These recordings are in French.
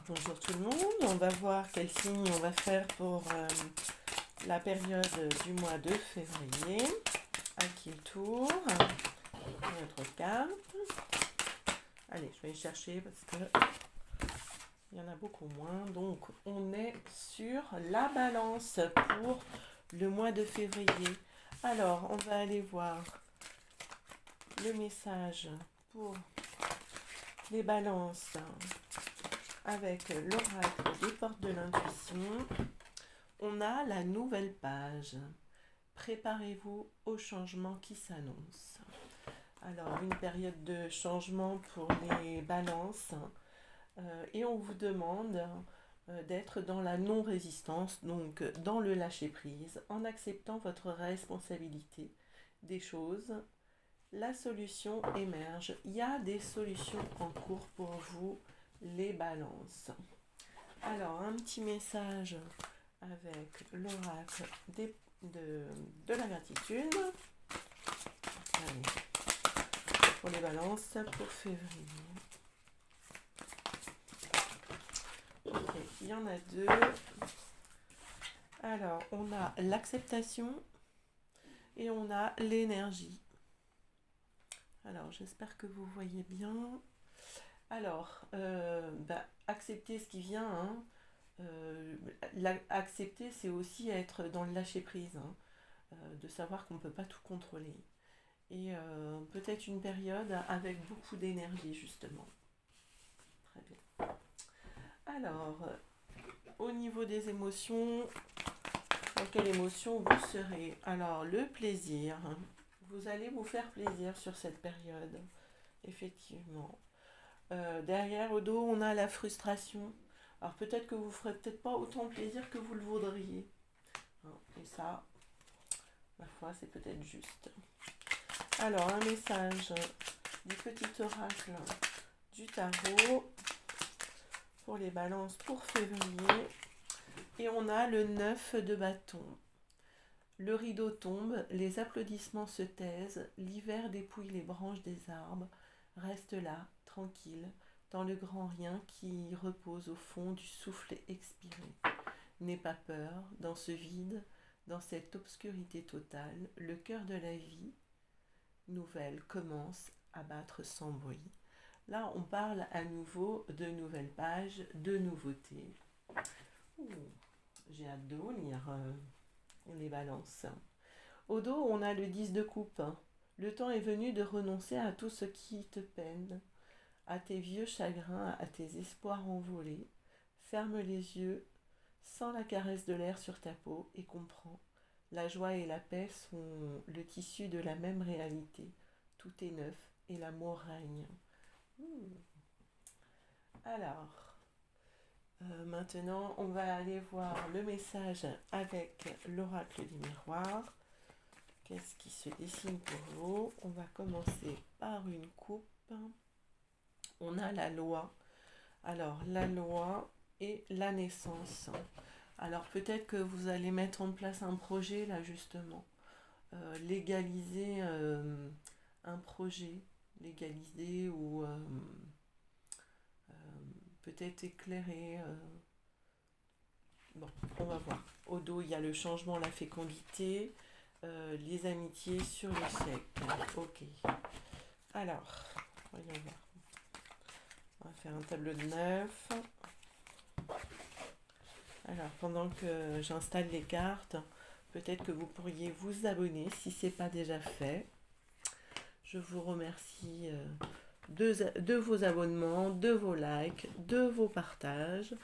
Bonjour tout le monde, on va voir quel signe on va faire pour la période du mois de février. À qui le tour? Notre carte. Allez, je vais y chercher parce que il y en a beaucoup moins. Donc, on est sur la balance pour le mois de février. Alors, on va aller voir le message pour les balances avec l'oracle des portes de l'intuition. On a la nouvelle page. Préparez-vous au changement qui s'annonce. Alors, une période de changement pour les balances. Et on vous demande d'être dans la non-résistance, donc dans le lâcher-prise, en acceptant votre responsabilité des choses. La solution émerge. Il y a des solutions en cours pour vous, les balances. Alors, un petit message avec l'oracle de la gratitude. Allez, pour les balances pour février. Ok, il y en a deux. Alors, on a l'acceptation et on a l'énergie. Alors, j'espère que vous voyez bien. Alors, accepter ce qui vient. Hein. Accepter, c'est aussi être dans le lâcher-prise. Hein. De savoir qu'on ne peut pas tout contrôler. Et peut-être une période avec beaucoup d'énergie, justement. Très bien. Alors, au niveau des émotions, dans quelle émotion vous serez? Alors, le plaisir. Vous allez vous faire plaisir sur cette période, effectivement. Derrière, au dos, on a la frustration. Alors, peut-être que vous ne ferez peut-être pas autant de plaisir que vous le voudriez. Et ça, ma foi, c'est peut-être juste. Alors, un message du petit oracle du tarot pour les balances pour février. Et on a le 9 de bâton. Le rideau tombe, les applaudissements se taisent, l'hiver dépouille les branches des arbres, reste là, tranquille, dans le grand rien qui repose au fond du souffle expiré. N'aie pas peur, dans ce vide, dans cette obscurité totale, le cœur de la vie nouvelle commence à battre sans bruit. Là, on parle à nouveau de nouvelles pages, de nouveautés. J'ai hâte de vous lire les balances. Au dos, on a le 10 de coupe. Le temps est venu de renoncer à tout ce qui te peine, à tes vieux chagrins, à tes espoirs envolés. Ferme les yeux, sens la caresse de l'air sur ta peau et comprends. La joie et la paix sont le tissu de la même réalité. Tout est neuf et l'amour règne. Alors, maintenant, on va aller voir le message avec l'oracle du miroir. Qu'est-ce qui se dessine pour vous? On va commencer par une coupe. On a la loi. Alors, la loi et la naissance. Alors, peut-être que vous allez mettre en place un projet, là, justement. Légaliser un projet. Légaliser ou peut-être éclairer. Bon, on va voir. Au dos, il y a le changement, la fécondité. Les amitiés sur le sec. Ok. Alors, voyons voir. On va faire un tableau de 9. Alors, pendant que j'installe les cartes, peut-être que vous pourriez vous abonner si ce n'est pas déjà fait. Je vous remercie de vos abonnements, de vos likes, de vos partages,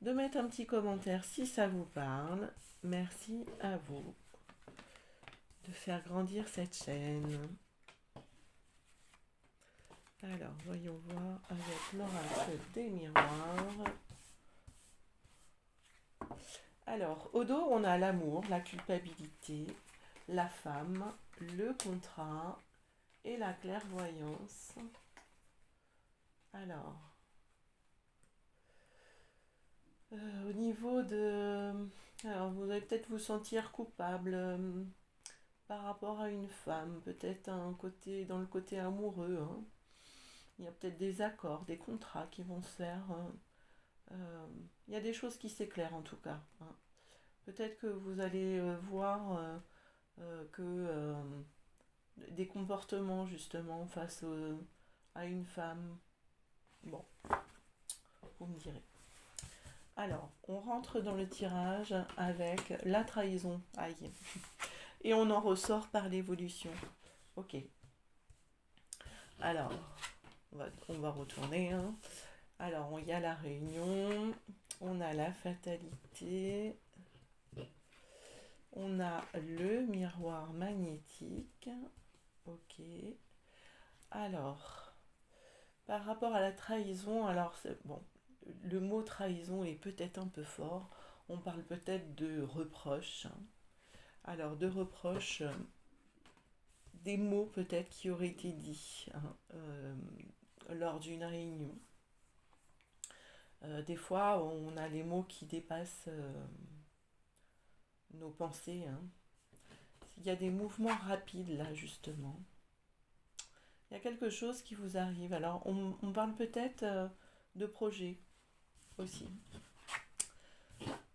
de mettre un petit commentaire si ça vous parle. Merci à vous de faire grandir cette chaîne. Alors, voyons voir avec l'oracle des miroirs. Alors, au dos, on a l'amour, la culpabilité, la femme, le contrat et la clairvoyance. Alors, au niveau de... Alors, vous allez peut-être vous sentir coupable par rapport à une femme, peut-être dans le côté amoureux. Hein. Il y a peut-être des accords, des contrats qui vont se faire Il y a des choses qui s'éclairent en tout cas, hein. Peut-être que vous allez voir que des comportements justement face à une femme. Bon, vous me direz. Alors, on rentre dans le tirage avec la trahison. Aïe. Et on en ressort par l'évolution. Ok. Alors, on va retourner, hein. Alors, il y a la réunion, on a la fatalité, on a le miroir magnétique. Ok. Alors, par rapport à la trahison, alors, bon, le mot trahison est peut-être un peu fort. On parle peut-être de reproche, hein. Alors, de reproche, des mots peut-être qui auraient été dits, hein, lors d'une réunion. Des fois, on a les mots qui dépassent nos pensées, hein. Il y a des mouvements rapides là, justement. Il y a quelque chose qui vous arrive. Alors, on parle peut-être de projet aussi.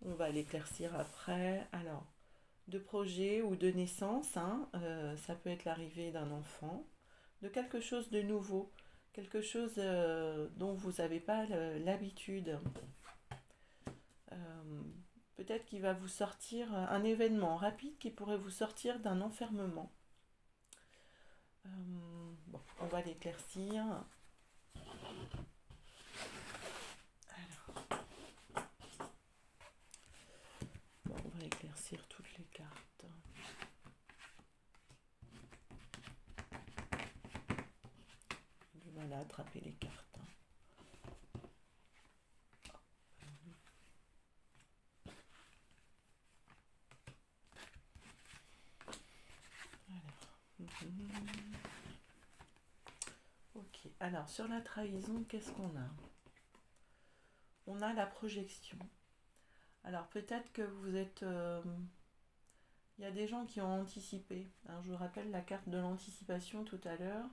On va l'éclaircir après. Alors, de projet ou de naissance, hein, ça peut être l'arrivée d'un enfant, de quelque chose de nouveau, quelque chose dont vous n'avez pas l'habitude. Peut-être qu'il va vous sortir un événement rapide qui pourrait vous sortir d'un enfermement. Bon, on va l'éclaircir. Alors, bon, on va éclaircir toutes les cartes. Voilà, attraper les cartes. Ok, alors sur la trahison, qu'est-ce qu'on a? On a la projection. Alors peut-être que vous êtes... il y a des gens qui ont anticipé, hein. Je vous rappelle la carte de l'anticipation tout à l'heure.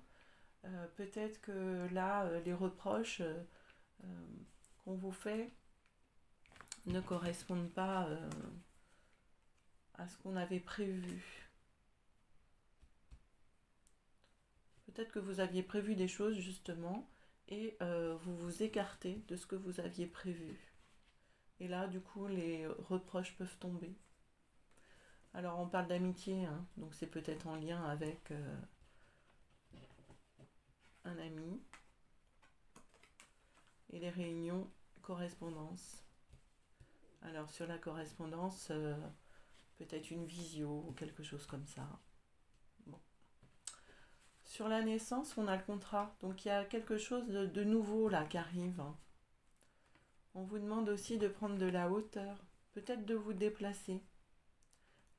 Peut-être que là, les reproches qu'on vous fait ne correspondent pas à ce qu'on avait prévu. Peut-être que vous aviez prévu des choses justement et vous vous écartez de ce que vous aviez prévu. Et là, du coup, les reproches peuvent tomber. Alors, on parle d'amitié, hein, donc c'est peut-être en lien avec un ami. Et les réunions, correspondance. Alors, sur la correspondance, peut-être une visio ou quelque chose comme ça. Bon. Sur la naissance, on a le contrat. Donc, il y a quelque chose de nouveau là qui arrive. On vous demande aussi de prendre de la hauteur, peut-être de vous déplacer.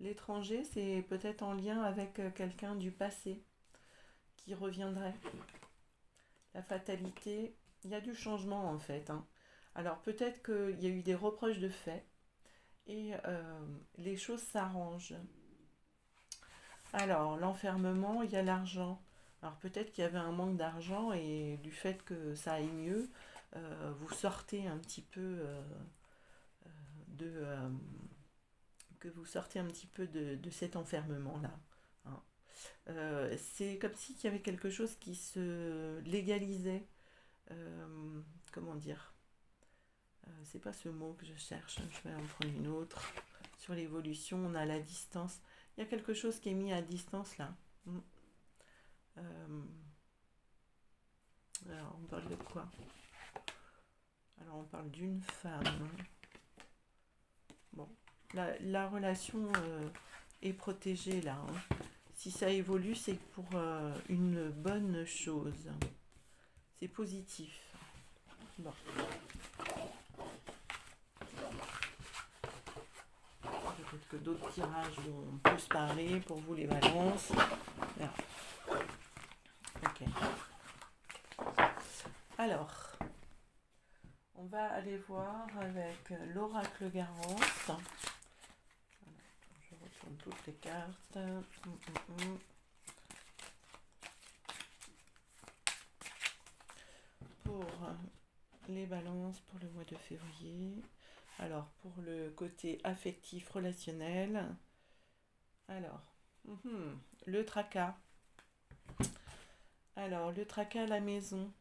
L'étranger, c'est peut-être en lien avec quelqu'un du passé qui reviendrait. La fatalité, il y a du changement en fait, hein. Alors peut-être qu'il y a eu des reproches de fait et les choses s'arrangent. Alors l'enfermement, il y a l'argent. Alors peut-être qu'il y avait un manque d'argent et du fait que ça aille mieux, vous sortez un petit peu de cet enfermement-là, hein. C'est comme s'il y avait quelque chose qui se légalisait. Comment dire, c'est pas ce mot que je cherche, je vais en prendre une autre. Sur l'évolution, on a la distance. Il y a quelque chose qui est mis à distance là. Alors, on parle de quoi? Alors, on parle d'une femme. Bon, la relation est protégée là, hein. Si ça évolue, c'est pour une bonne chose. C'est positif. Bon. Peut-être que d'autres tirages vont plus parler pour vous les balances. Voilà. Ok. Alors, on va aller voir avec l'oracle Garance. Voilà. Je retourne toutes les cartes. Pour les balances pour le mois de février. Alors, pour le côté affectif, relationnel. Alors, le tracas. Alors, le tracas à la maison.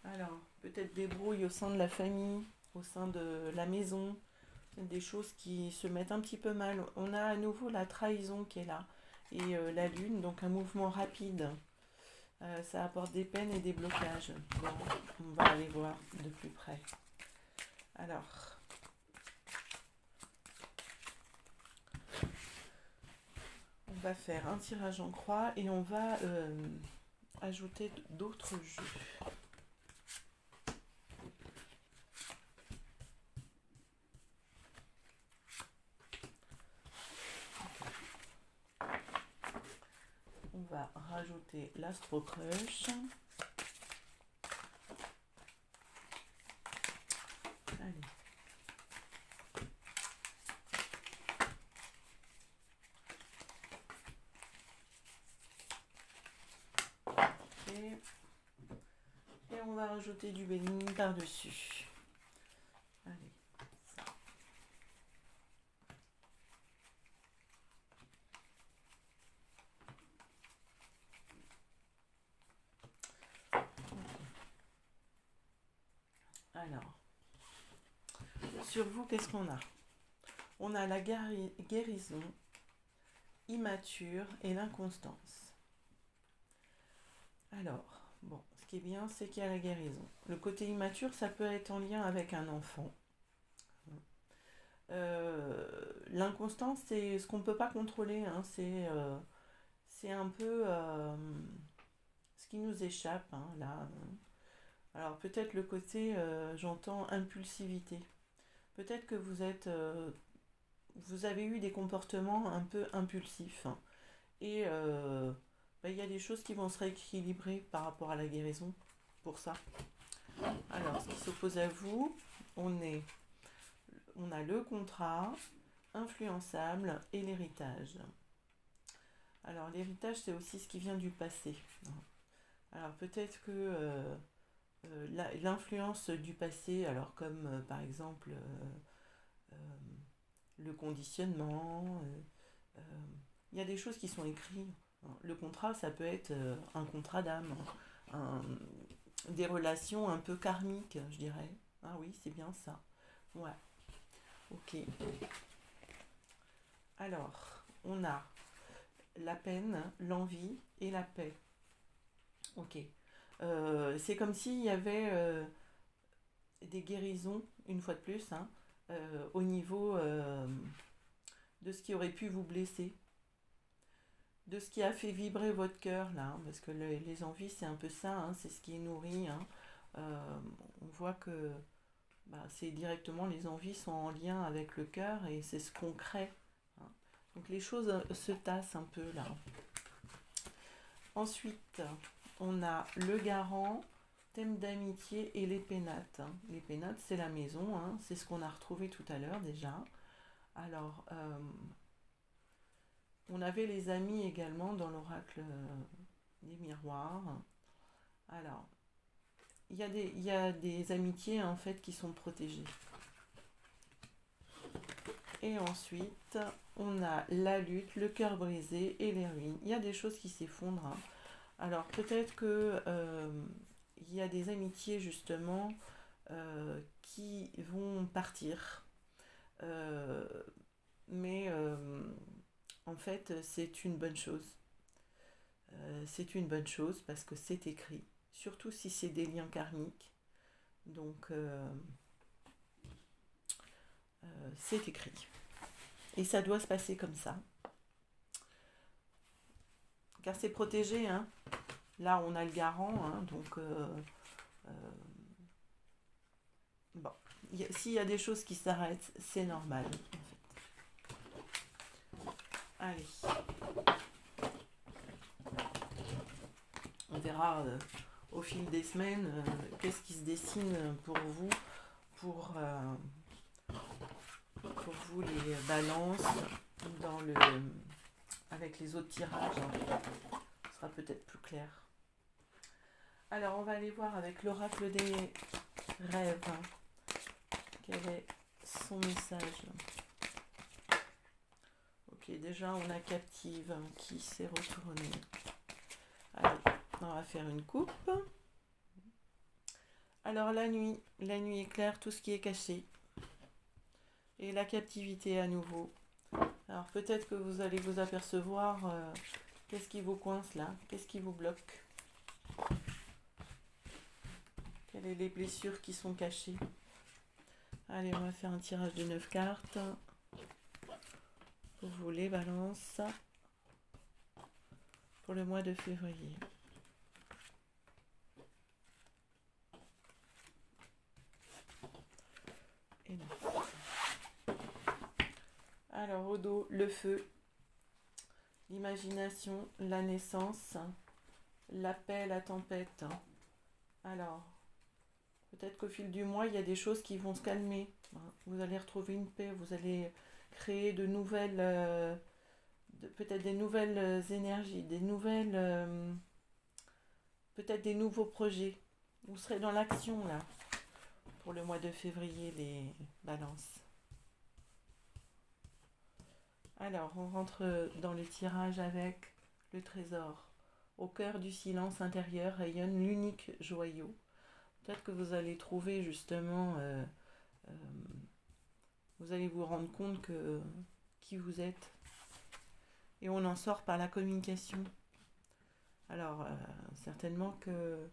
Alors, peut-être des brouilles au sein de la famille, au sein de la maison, des choses qui se mettent un petit peu mal. On a à nouveau la trahison qui est là et la lune, donc un mouvement rapide. Ça apporte des peines et des blocages. Bon, on va aller voir de plus près. Alors, on va faire un tirage en croix et on va ajouter d'autres jeux. On va rajouter l'Astro Crush. Allez. Et on va rajouter du bénigne par-dessus. Allez. Ça. Alors, sur vous, qu'est-ce qu'on a? On a la guérison, immature et l'inconstance. Alors, bon, ce qui est bien, c'est qu'il y a la guérison. Le côté immature, ça peut être en lien avec un enfant. L'inconstance, c'est ce qu'on ne peut pas contrôler, hein, c'est un peu ce qui nous échappe, hein, là. Alors peut-être le côté, j'entends impulsivité. Peut-être que vous avez eu des comportements un peu impulsifs, hein, et il y a des choses qui vont se rééquilibrer par rapport à la guérison pour ça. Alors, ce qui s'oppose à vous, on a le contrat, influençable et l'héritage. Alors, l'héritage, c'est aussi ce qui vient du passé. Alors, peut-être que l'influence du passé, alors comme par exemple le conditionnement, il y a des choses qui sont écrites. Le contrat, ça peut être un contrat d'âme, des relations un peu karmiques, je dirais. Ah oui, c'est bien ça. Ouais. Ok. Alors, on a la peine, l'envie et la paix. Ok. C'est comme s'il y avait des guérisons, une fois de plus, hein, au niveau de ce qui aurait pu vous blesser, de ce qui a fait vibrer votre cœur, là, hein, parce que les envies, c'est un peu ça, hein, c'est ce qui est nourri. Hein. On voit que c'est directement, les envies sont en lien avec le cœur et c'est ce qu'on crée. Hein. Donc les choses se tassent un peu, là. Ensuite, on a le garant, thème d'amitié et les pénates. Les pénates, c'est la maison, hein, c'est ce qu'on a retrouvé tout à l'heure déjà. Alors, on avait les amis également dans l'oracle des miroirs. Alors, il y a des amitiés en fait qui sont protégées. Et ensuite, on a la lutte, le cœur brisé et les ruines. Il y a des choses qui s'effondrent. Hein. Alors, peut-être que il y a des amitiés justement qui vont partir. Mais en fait, c'est une bonne chose. C'est une bonne chose parce que c'est écrit. Surtout si c'est des liens karmiques. Donc, c'est écrit. Et ça doit se passer comme ça. Car c'est protégé, hein. Là, on a le garant, hein, donc bon, s'il y a des choses qui s'arrêtent, c'est normal, en fait. Allez. On verra au fil des semaines qu'est-ce qui se dessine pour vous, pour vous les balances avec les autres tirages. Hein. Ce sera peut-être plus clair. Alors, on va aller voir avec l'oracle rêve. Quel est son message? Ok, déjà on a captive qui s'est retournée. Allez, on va faire une coupe. Alors la nuit éclaire tout ce qui est caché. Et la captivité à nouveau. Alors peut-être que vous allez vous apercevoir, qu'est-ce qui vous coince là? Qu'est-ce qui vous bloque? Quelles sont les blessures qui sont cachées? Allez, on va faire un tirage de 9 cartes. Vous les Balance pour le mois de février. Et non. Alors au dos, le feu, l'imagination, la naissance, la paix, la tempête. Alors, peut-être qu'au fil du mois, il y a des choses qui vont se calmer. Vous allez retrouver une paix, vous allez créer de nouvelles, peut-être des nouvelles énergies, des nouvelles, peut-être des nouveaux projets. Vous serez dans l'action là, pour le mois de février, les balances. Alors, on rentre dans le tirage avec le trésor. Au cœur du silence intérieur rayonne l'unique joyau. Peut-être que vous allez trouver justement, vous allez vous rendre compte que qui vous êtes. Et on en sort par la communication. Alors, certainement que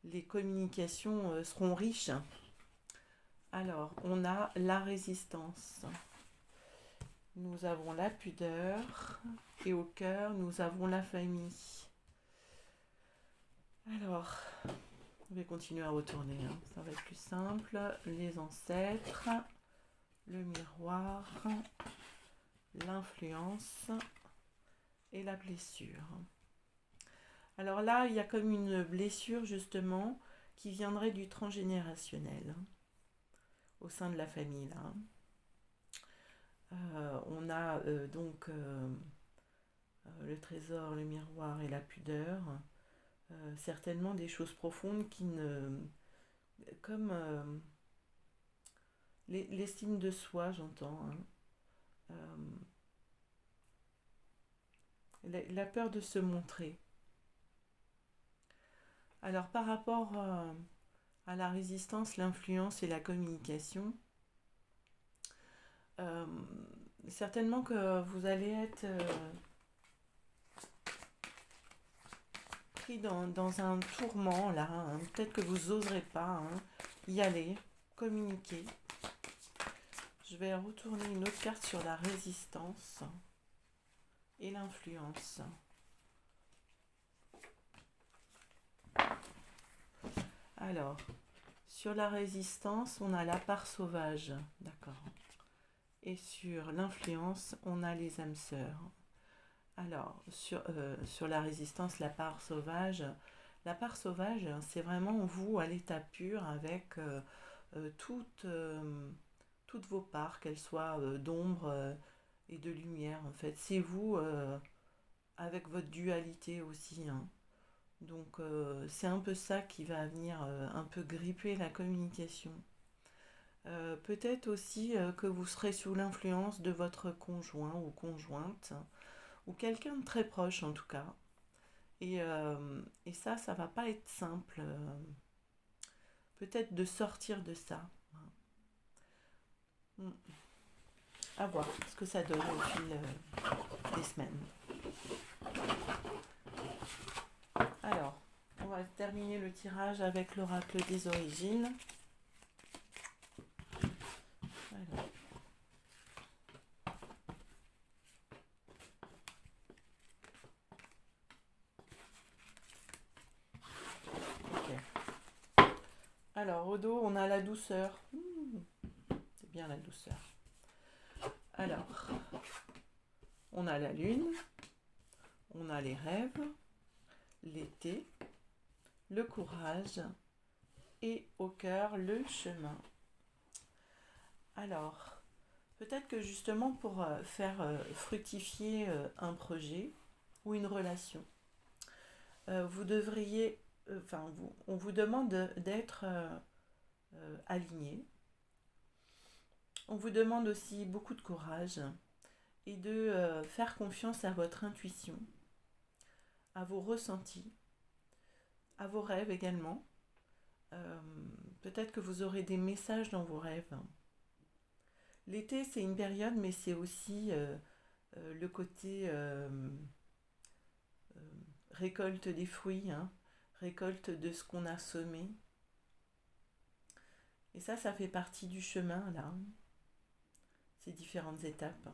les communications seront riches. Alors, on a la résistance. Nous avons la pudeur. Et au cœur, nous avons la famille. Alors, je vais continuer à retourner. Ça va être plus simple. Les ancêtres. Le miroir. L'influence. Et la blessure. Alors là, il y a comme une blessure justement qui viendrait du transgénérationnel au sein de la famille là. On a donc le trésor, le miroir et la pudeur. Certainement des choses profondes qui ne... Comme l'estime de soi, j'entends. La peur de se montrer. Alors par rapport à la résistance, l'influence et la communication, certainement que vous allez être pris dans un tourment là, peut-être que vous n'oserez pas y aller, communiquer. Je vais retourner une autre carte sur la résistance et l'influence. Alors, sur la résistance, on a la part sauvage, d'accord. Et sur l'influence, on a les âmes sœurs. Alors, sur la résistance, la part sauvage, c'est vraiment vous à l'état pur avec toutes vos parts, qu'elles soient d'ombre et de lumière, en fait. C'est vous avec votre dualité aussi, Donc, c'est un peu ça qui va venir un peu gripper la communication. Peut-être aussi que vous serez sous l'influence de votre conjoint ou conjointe, ou quelqu'un de très proche en tout cas. Et ça va pas être simple. Peut-être de sortir de ça. À voir ce que ça donne au fil des semaines. Alors, on va terminer le tirage avec l'oracle des origines. Alors. Ok. Alors, au dos, on a la douceur. C'est bien la douceur. Alors, on a la lune, on a les rêves, l'été, le courage et au cœur le chemin. Alors, peut-être que justement pour faire fructifier un projet ou une relation, vous devriez, on vous demande d'être aligné. On vous demande aussi beaucoup de courage et de faire confiance à votre intuition, à vos ressentis, à vos rêves également. Peut-être que vous aurez des messages dans vos rêves. L'été, c'est une période, mais c'est aussi le côté récolte des fruits, hein, récolte de ce qu'on a semé. Et ça fait partie du chemin, là, ces différentes étapes.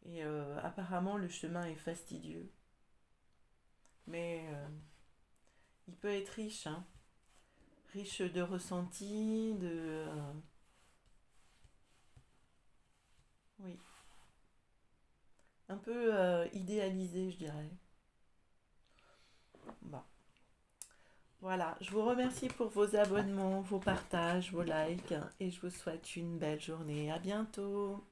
Et apparemment, le chemin est fastidieux. Mais il peut être riche, hein, riche de ressentis, oui, un peu idéalisé, je dirais. Bon. Voilà, je vous remercie pour vos abonnements, vos partages, vos likes et je vous souhaite une belle journée. À bientôt.